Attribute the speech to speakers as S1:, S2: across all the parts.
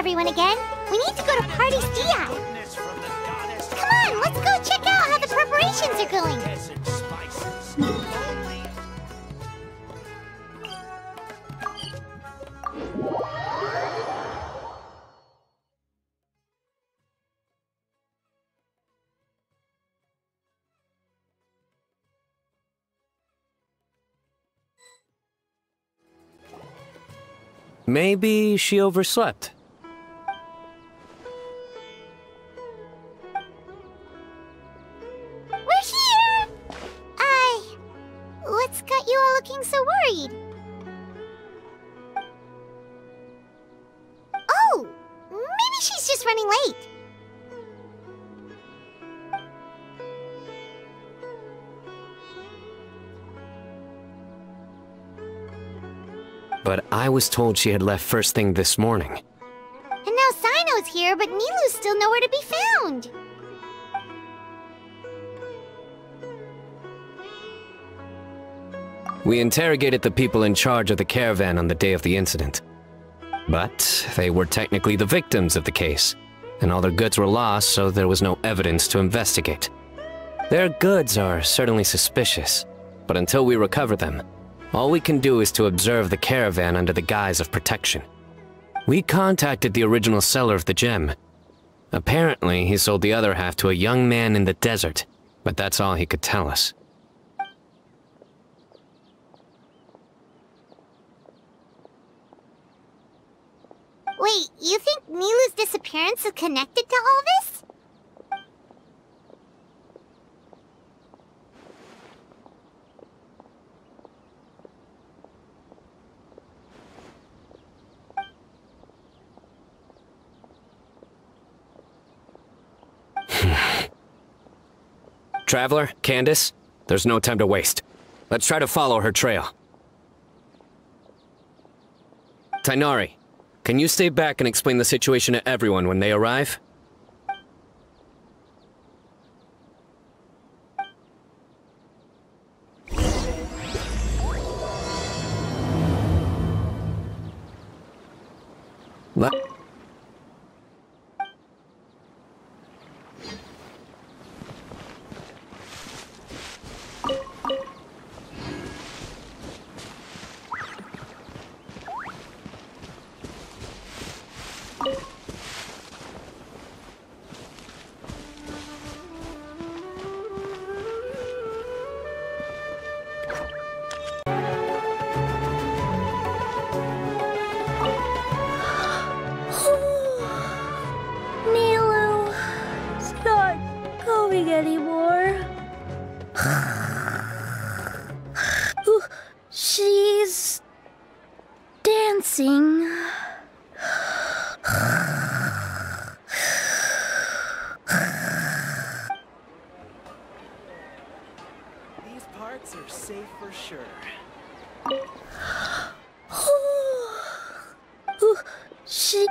S1: everyone again. We need to go to Party's DI. Come on, let's go check out how the preparations are going.
S2: Maybe she overslept.
S1: We're here! What's got you all looking so worried? Oh! Maybe she's just running late.
S2: But I was told she had left first thing this morning.
S1: And now Sino's here, but Nilu's still nowhere to be found.
S2: We interrogated the people in charge of the caravan on the day of the incident. But they were technically the victims of the case, and all their goods were lost, so there was no evidence to investigate. Their goods are certainly suspicious, but until we recover them, all we can do is to observe the caravan under the guise of protection. We contacted the original seller of the gem. Apparently, he sold the other half to a young man in the desert, but that's all he could tell us.
S1: Wait, you think Nilu's disappearance is connected to all this?
S2: Traveler, Candice, there's no time to waste. Let's try to follow her trail. Tainari, can you stay back and explain the situation to everyone when they arrive?
S3: Anymore. She's dancing.
S4: These parts are safe for sure.
S3: She...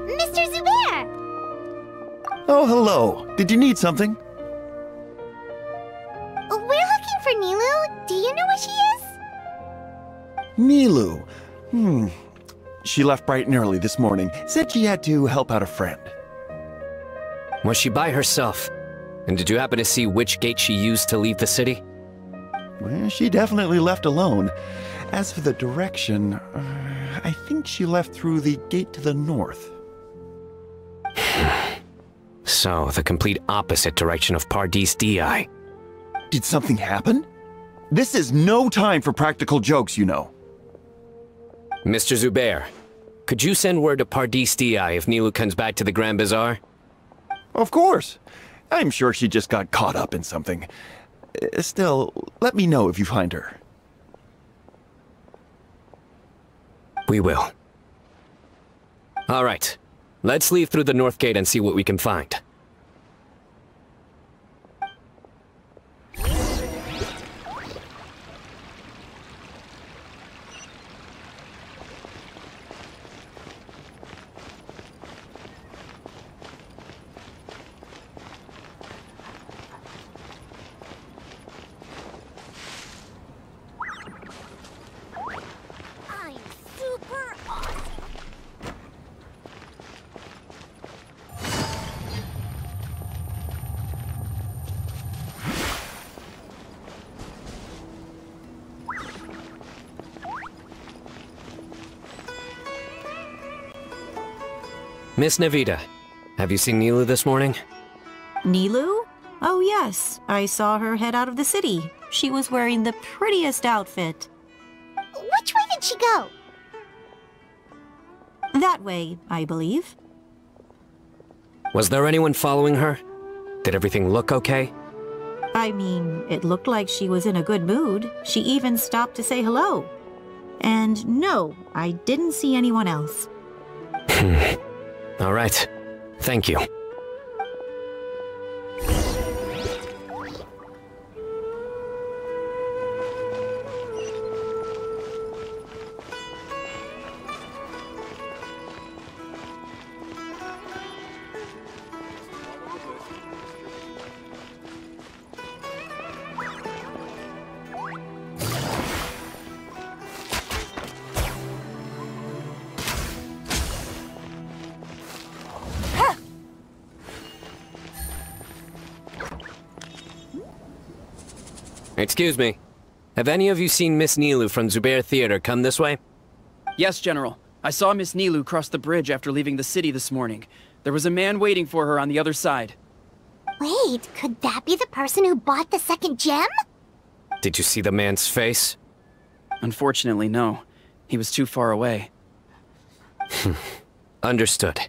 S1: Mr. Zubair!
S5: Oh, hello. Did you need something?
S1: We're looking for Nilu. Do you know where she is?
S5: Nilu. She left bright and early this morning. Said she had to help out a friend.
S2: Was she by herself? And did you happen to see which gate she used to leave the city?
S5: Well, she definitely left alone. As for the direction, I think she left through the gate to the north.
S2: So, the complete opposite direction of Pardees DI.
S5: Did something happen? This is no time for practical jokes, you know.
S2: Mr. Zubair, could you send word to Pardees DI if Nilu comes back to the Grand Bazaar?
S5: Of course. I'm sure she just got caught up in something. Still, let me know if you find her.
S2: We will. All right. Let's leave through the north gate and see what we can find. Miss Nahida, have you seen Nilu this morning?
S6: Nilu? Oh yes, I saw her head out of the city. She was wearing the prettiest outfit.
S1: Which way did she go?
S6: That way, I believe.
S2: Was there anyone following her? Did everything look okay?
S6: I mean, it looked like she was in a good mood. She even stopped to say hello. And no, I didn't see anyone else.
S2: All right. Thank you. Excuse me. Have any of you seen Miss Nilu from Zubair Theater come this way?
S4: Yes, General. I saw Miss Nilu cross the bridge after leaving the city this morning. There was a man waiting for her on the other side.
S1: Wait, could that be the person who bought the second gem?
S2: Did you see the man's face?
S4: Unfortunately, no. He was too far away.
S2: Understood.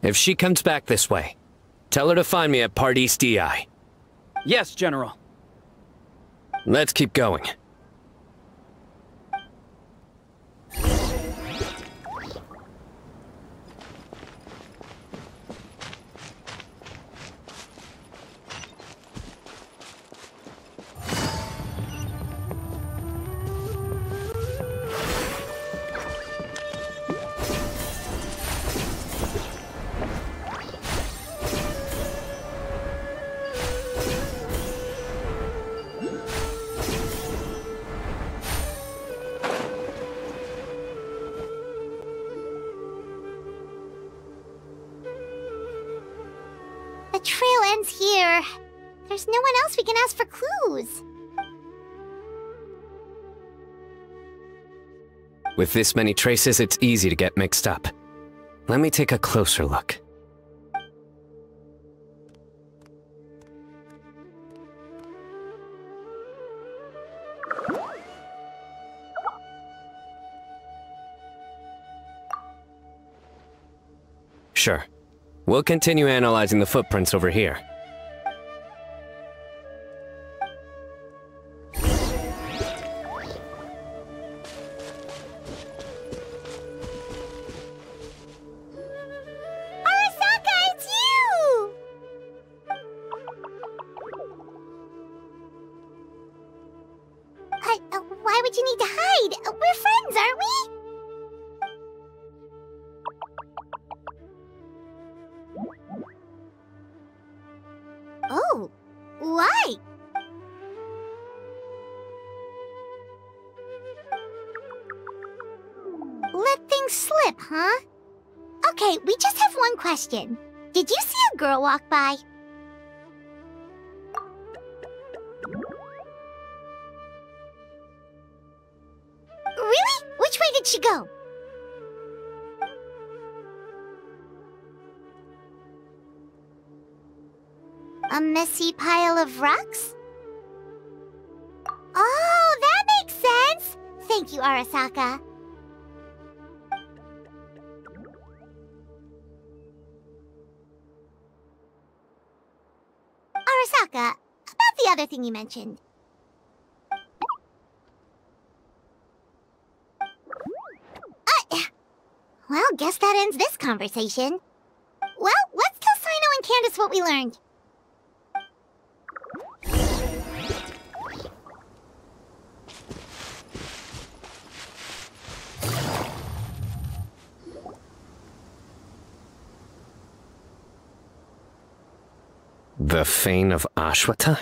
S2: If she comes back this way, tell her to find me at Part East DI.
S4: Yes, General.
S2: Let's keep going.
S1: The trail ends here. There's no one else we can ask for clues.
S2: With this many traces, it's easy to get mixed up. Let me take a closer look. Sure. We'll continue analyzing the footprints over here.
S1: Arasaka, it's you! Why would you need to hide? We're friends, aren't we? Oh, why? Let things slip, huh? Okay, we just have one question. Did you see a girl walk by? Really? Which way did she go? A messy pile of rocks? Oh, that makes sense! Thank you, Arasaka. Arasaka, about the other thing you mentioned. Well, guess that ends this conversation. Well, let's tell Sino and Candice what we learned.
S2: The Fane of Ashwata?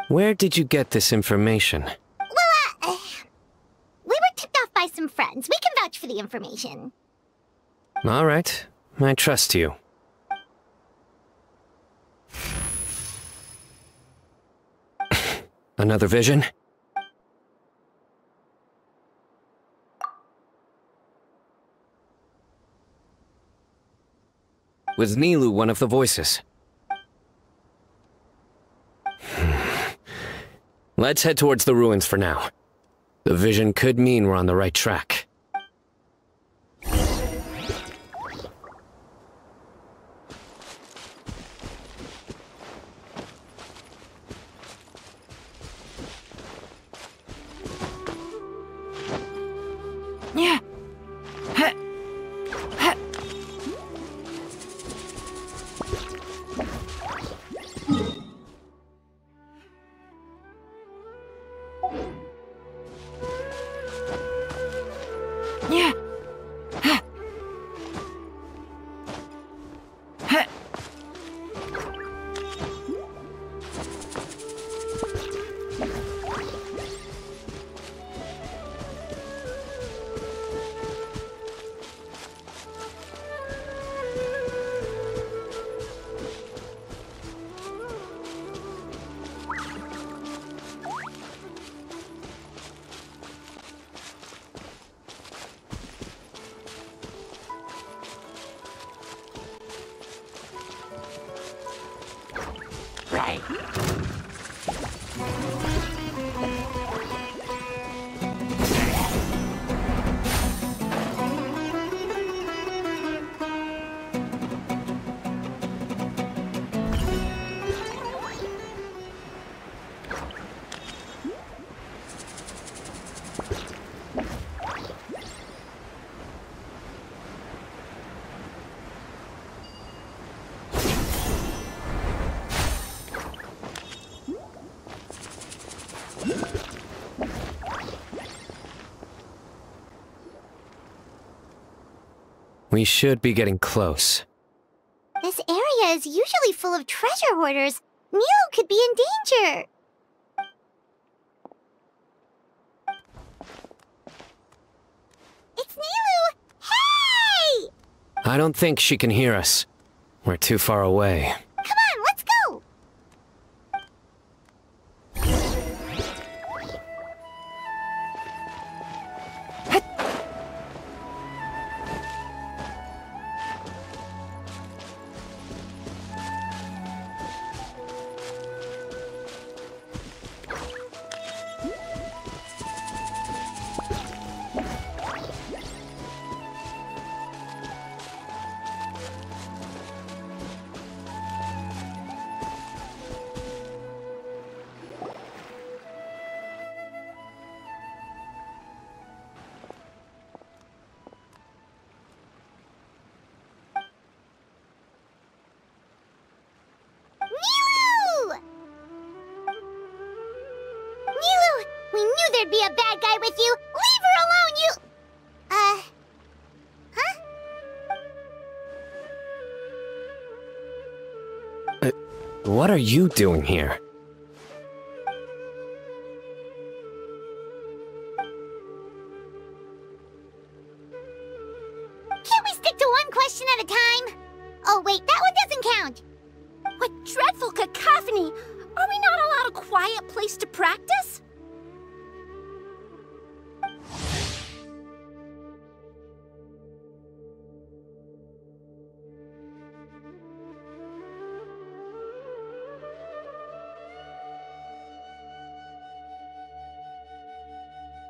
S2: Where did you get this information?
S1: Well, we were tipped off by some friends. We can vouch for the information.
S2: All right. I trust you. Another vision? Was Nilou one of the voices? Let's head towards the ruins for now. The vision could mean we're on the right track.
S6: Yeah. Yeah.
S2: We should be getting close.
S1: This area is usually full of treasure hoarders. Nilou could be in danger. It's Nilou! Hey!
S2: I don't think she can hear us. We're too far away.
S1: Come on, let's go! We knew there'd be a bad guy with you! Leave her alone, you... huh?
S2: What are you doing here?
S1: Can't we stick to one question at a time? Oh wait, that one doesn't count!
S3: What dreadful cacophony! Are we not allowed a quiet place to practice?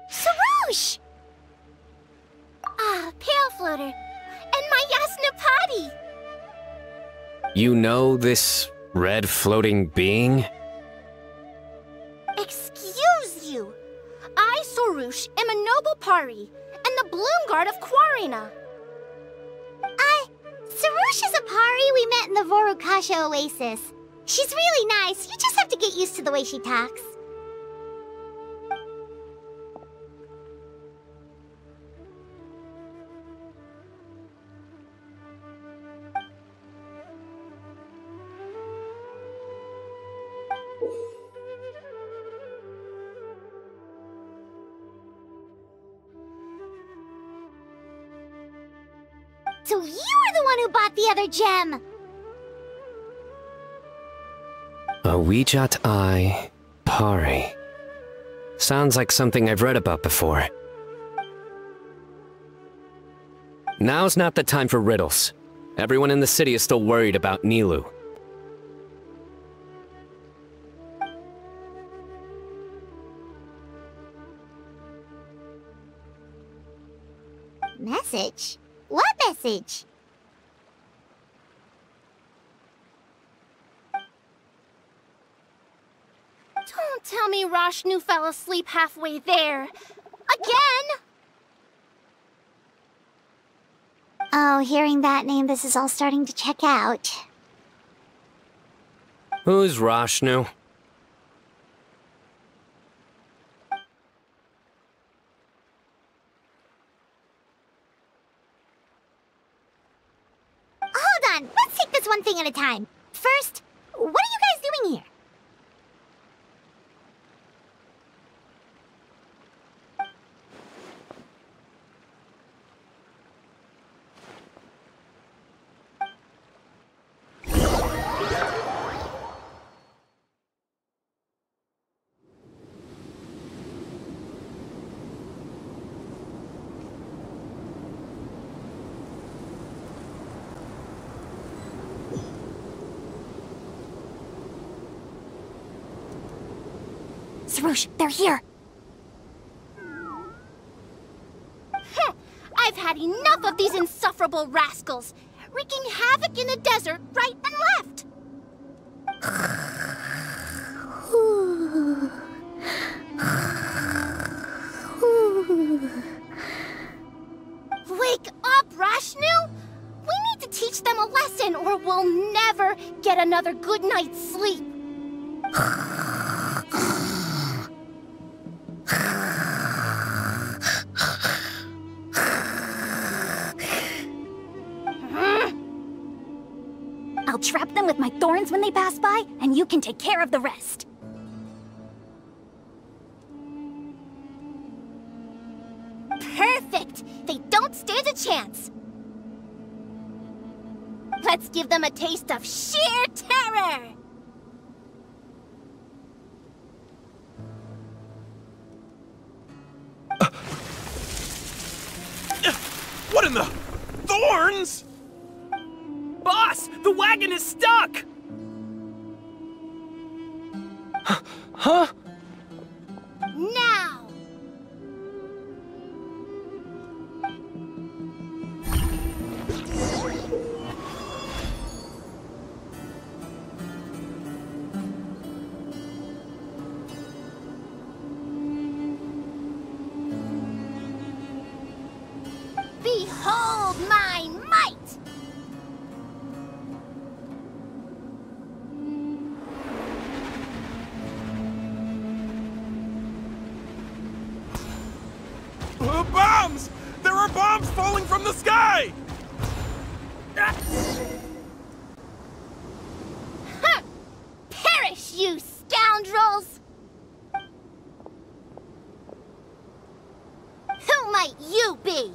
S1: Sarouche!
S3: Ah, Pale Floater. And my Yasnapati!
S2: You know this red floating being?
S3: Excuse you! I, Sarouche, am a noble Pari, and the Bloom Guard of Quarina.
S1: Sarouche is a Pari we met in the Vorukasha Oasis. She's really nice, you just have to get used to the way she talks. So you were the one who bought the other gem!
S2: A Wijat Eye Pari. Sounds like something I've read about before. Now's not the time for riddles. Everyone in the city is still worried about Nilou.
S1: Message? What message?
S3: Don't tell me Rashnu fell asleep halfway there. Again?
S1: Oh, hearing that name, this is all starting to check out.
S2: Who's Rashnu?
S1: Hold on, let's take this one thing at a time. First, what are you guys doing here? Sarouche, they're here!
S3: I've had enough of these insufferable rascals, wreaking havoc in the desert right and left. Wake up, Rashnu! We need to teach them a lesson or we'll never get another good night's sleep.
S1: I'll trap them with my thorns when they pass by, and you can take care of the rest.
S3: Perfect! They don't stand a chance. Let's give them a taste of sheer terror!
S7: What in the... Thorns?!
S4: Boss! The wagon is stuck!
S2: Huh?
S3: Now! Behold my might!
S7: Bombs! There are bombs falling from the sky!
S3: Huh! Perish, you scoundrels! Who might you be?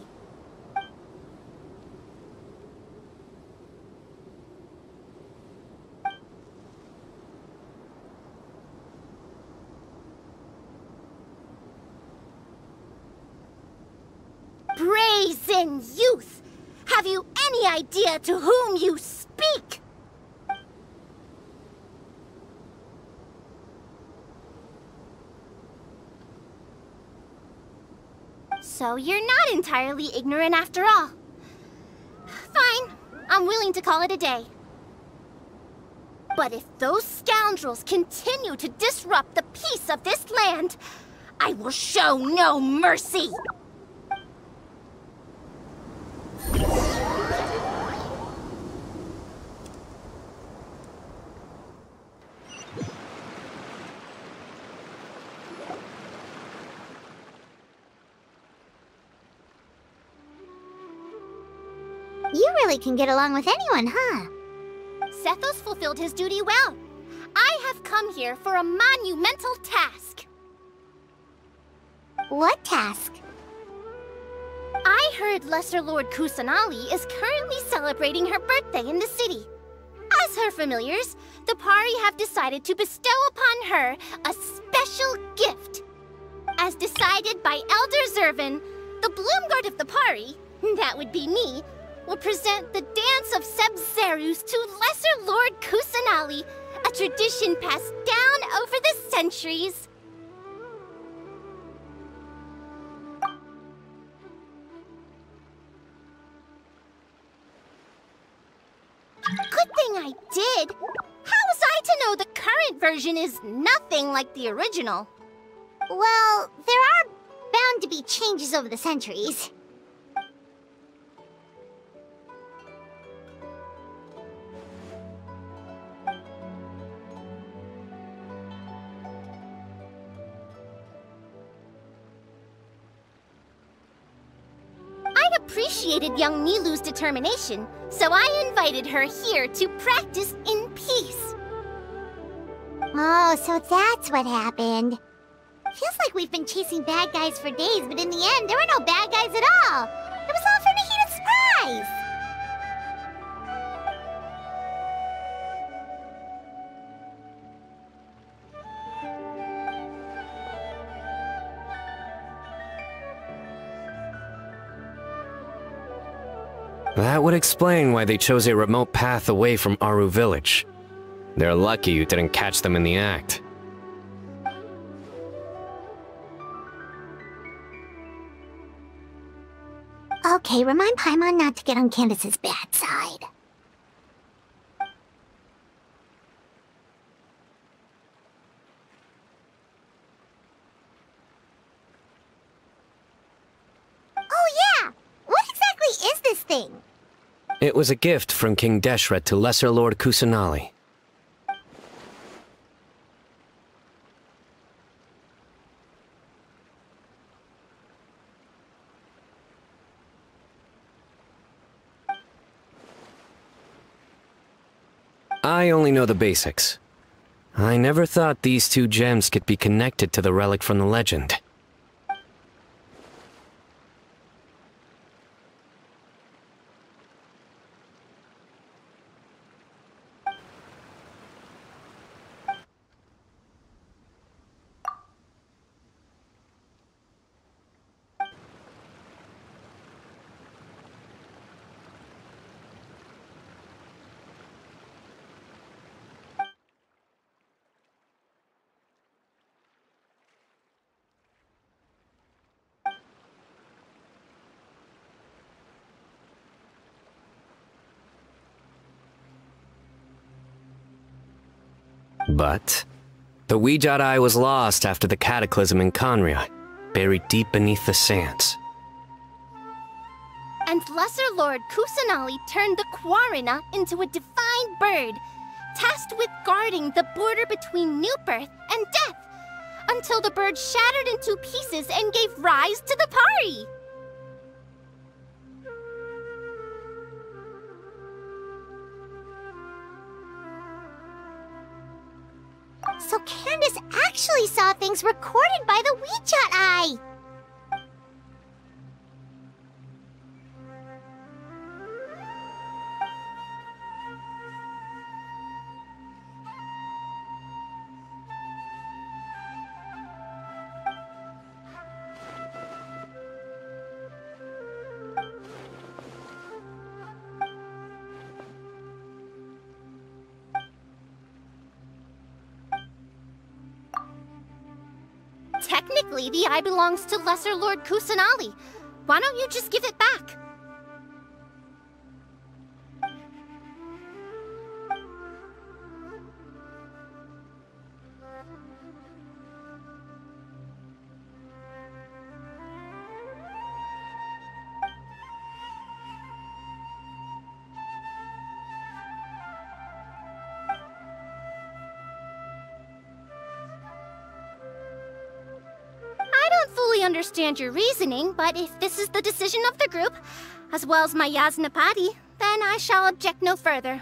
S3: Brazen youth! Have you any idea to whom you speak? So you're not entirely ignorant after all. Fine, I'm willing to call it a day. But if those scoundrels continue to disrupt the peace of this land, I will show no mercy!
S1: You really can get along with anyone, huh?
S3: Sethos fulfilled his duty well. I have come here for a monumental task.
S1: What task?
S3: I heard Lesser Lord Kusanali is currently celebrating her birthday in the city. As her familiars, the Pari have decided to bestow upon her a special gift. As decided by Elder Zervin, the Bloomguard of the Pari, that would be me, will present the Dance of Sub-Zerus to Lesser Lord Kusanali, a tradition passed down over the centuries. Good thing I did. How was I to know the current version is nothing like the original?
S1: Well, there are bound to be changes over the centuries.
S3: I appreciated young Nilu's determination, so I invited her here to practice in peace.
S1: Oh, so that's what happened. Feels like we've been chasing bad guys for days, but in the end, there were no bad guys at all. It was all for Nahida's surprise.
S2: That would explain why they chose a remote path away from Aru village. They're lucky you didn't catch them in the act.
S1: Okay, remind Paimon not to get on Candace's bad side. Oh yeah! What exactly is this thing?
S2: It was a gift from King Deshret to Lesser Lord Kusanali. I only know the basics. I never thought these two gems could be connected to the relic from the legend. But the Ouija Eye was lost after the cataclysm in Conria, buried deep beneath the sands.
S3: And Lesser Lord Kusanali turned the Quarina into a divine bird, tasked with guarding the border between new birth and death, until the bird shattered into pieces and gave rise to the Pari.
S1: So Candace actually saw things recorded by the Ouija Eye!
S3: Technically, the eye belongs to Lesser Lord Kusanali. Why don't you just give it back? Understand your reasoning, but if this is the decision of the group, as well as my Yasnapati, then I shall object no further.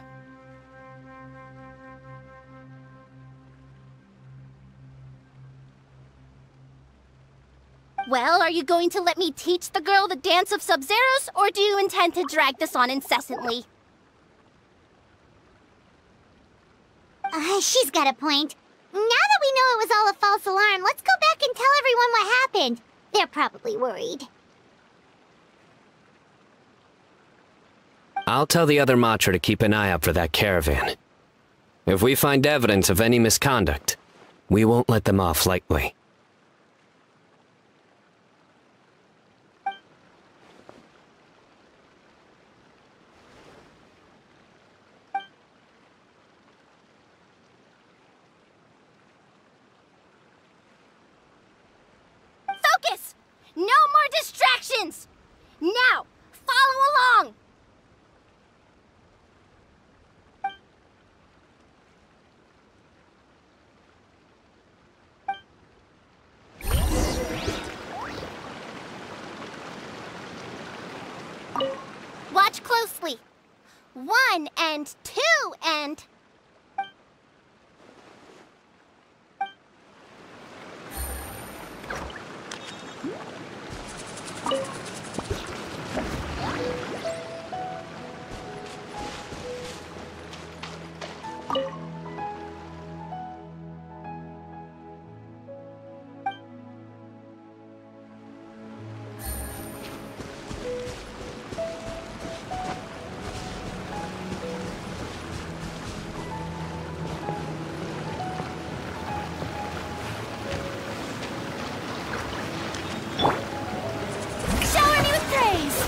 S3: Well, are you going to let me teach the girl the Dance of Sub-Zeros, or do you intend to drag this on incessantly?
S1: She's got a point. Now that we know it was all a false alarm, let's go back and tell everyone what happened. They're probably worried.
S2: I'll tell the other Matra to keep an eye out for that caravan. If we find evidence of any misconduct, we won't let them off lightly.
S3: Focus! No more distractions! Now, follow along! Watch closely. 1 and 2 and... Shower me with praise!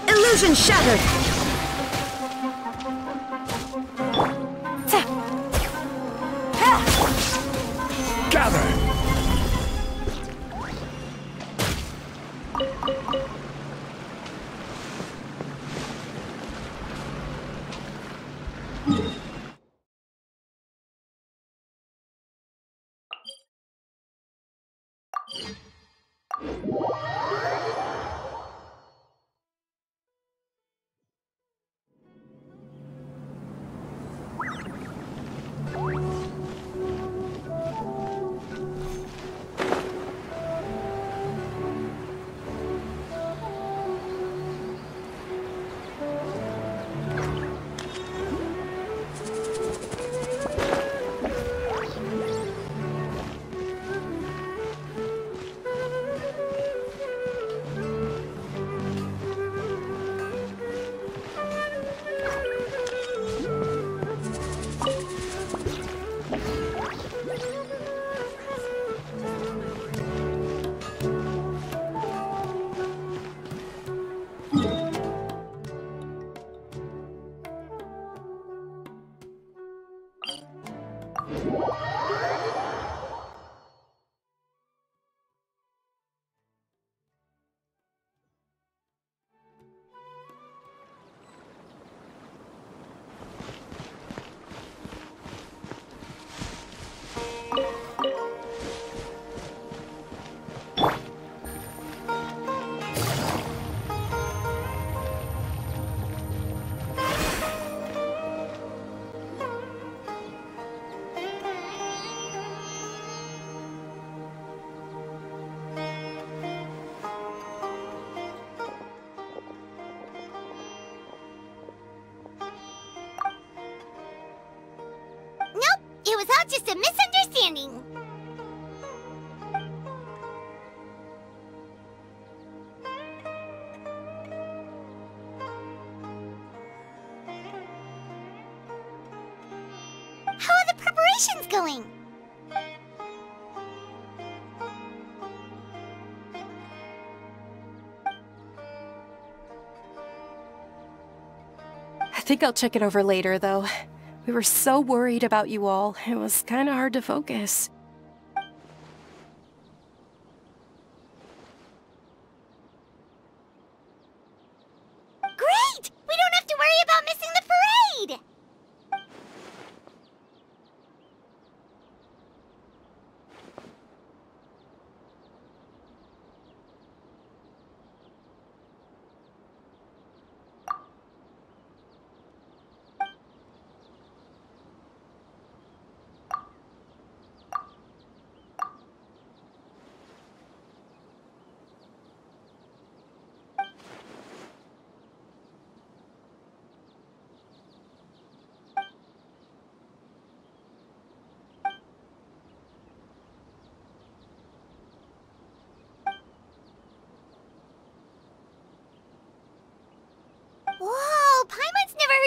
S6: Illusion shattered!
S7: Gather!
S1: It was all just a misunderstanding. How are the preparations going?
S8: I think I'll check it over later, though. We were so worried about you all, it was kinda hard to focus.
S1: Great! We don't have to worry about missing the parade!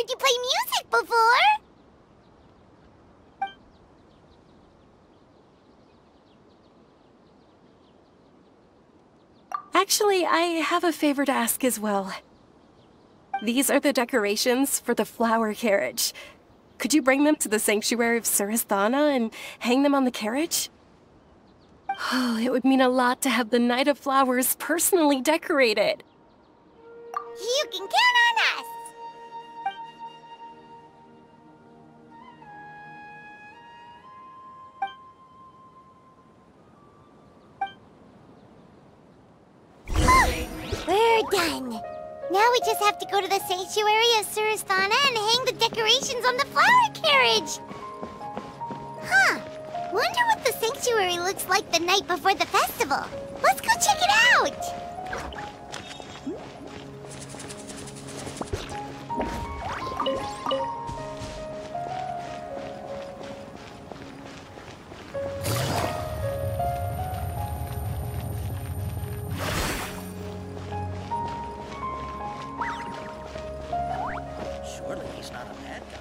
S1: heard you play music before.
S8: Actually, I have a favor to ask as well. These are the decorations for the flower carriage. Could you bring them to the sanctuary of Surasthana and hang them on the carriage? Oh, it would mean a lot to have the Knight of Flowers personally decorated.
S1: You can count on us. We're done. Now we just have to go to the sanctuary of Surasthana and hang the decorations on the flower carriage. Huh. Wonder what the sanctuary looks like the night before the festival. Let's go check it out.
S9: Surely he's not a bad guy.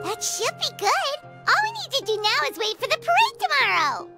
S1: That should be good. All we need to do now is wait for the parade tomorrow.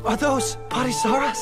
S7: Are those Parisaras?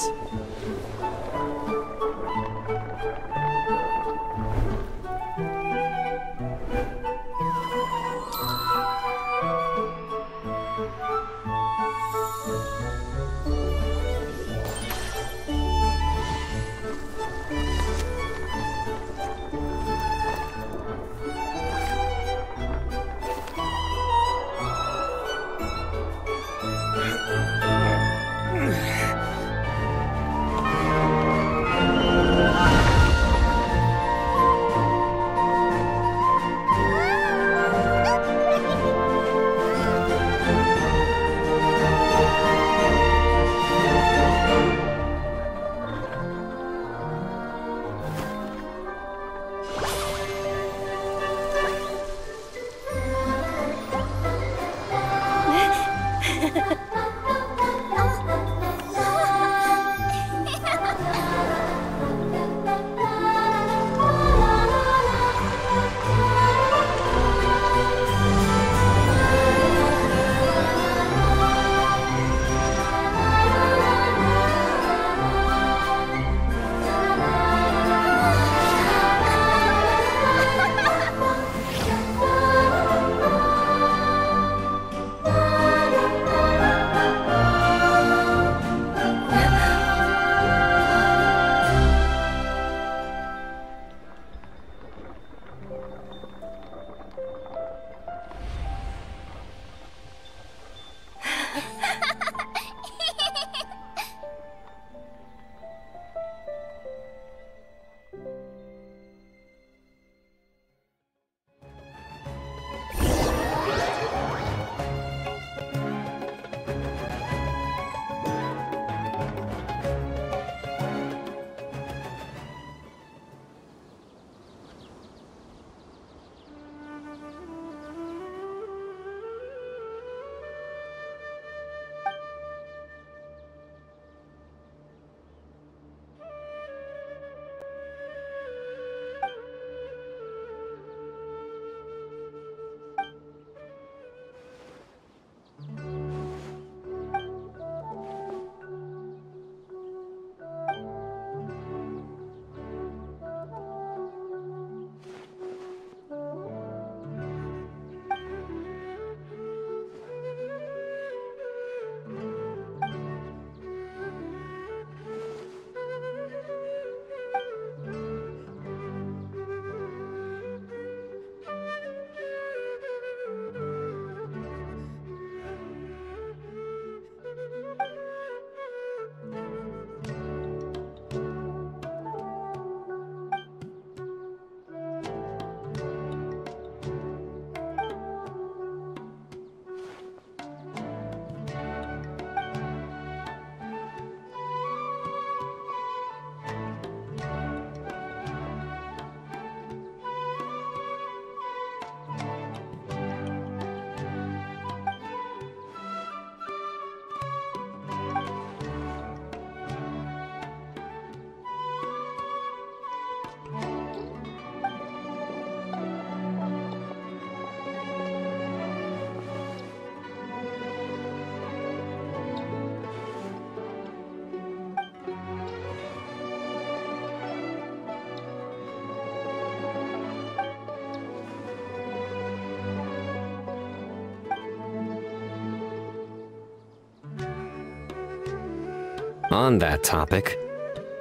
S2: On that topic,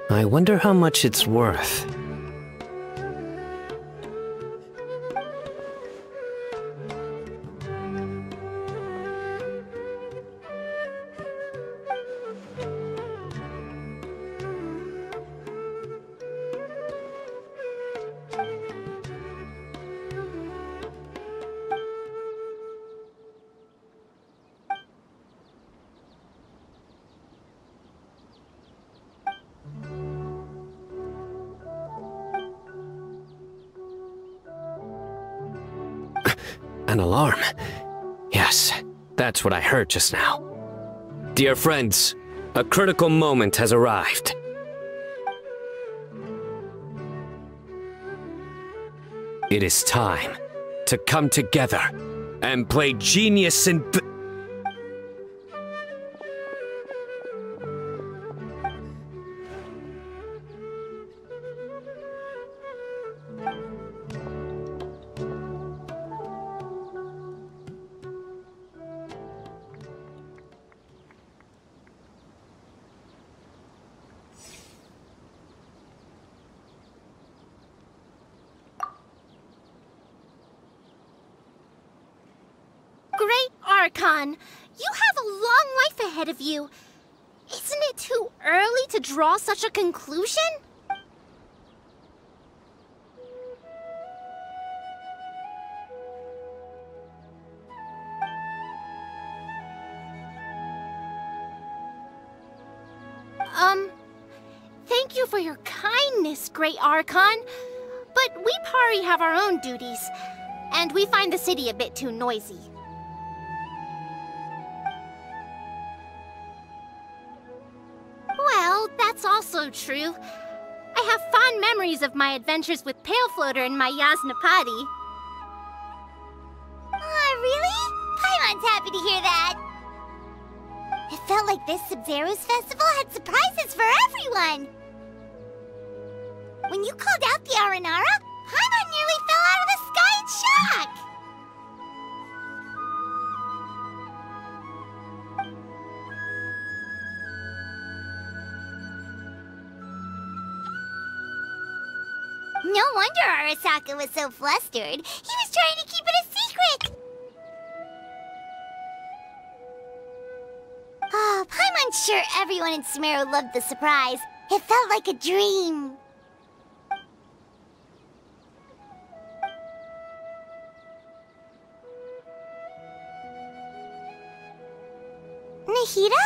S2: I wonder how much it's worth. An alarm. Yes, that's what I heard just now. Dear friends, a critical moment has arrived. It is time to come together and play genius in
S3: Archon! You have a long life ahead of you. Isn't it too early to draw such a conclusion? Thank you for your kindness, Great Archon. But we Pari have our own duties, and we find the city a bit too noisy. Well, that's also true. I have fond memories of my adventures with Pale Floater and my Yasnapati.
S1: Really? Paimon's happy to hear that. It felt like this Sub-Zero's festival had surprises for everyone. When you called out the Aranara, Paimon nearly fell out of the sky in shock. No wonder Arasaka was so flustered. He was trying to keep it a secret. Oh, Paimon's sure everyone in Sumeru loved the surprise. It felt like a dream. Nahida?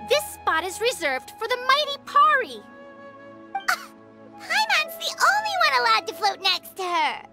S3: This spot is reserved for the mighty Pari.
S1: Paimon's the only one allowed to float next to her.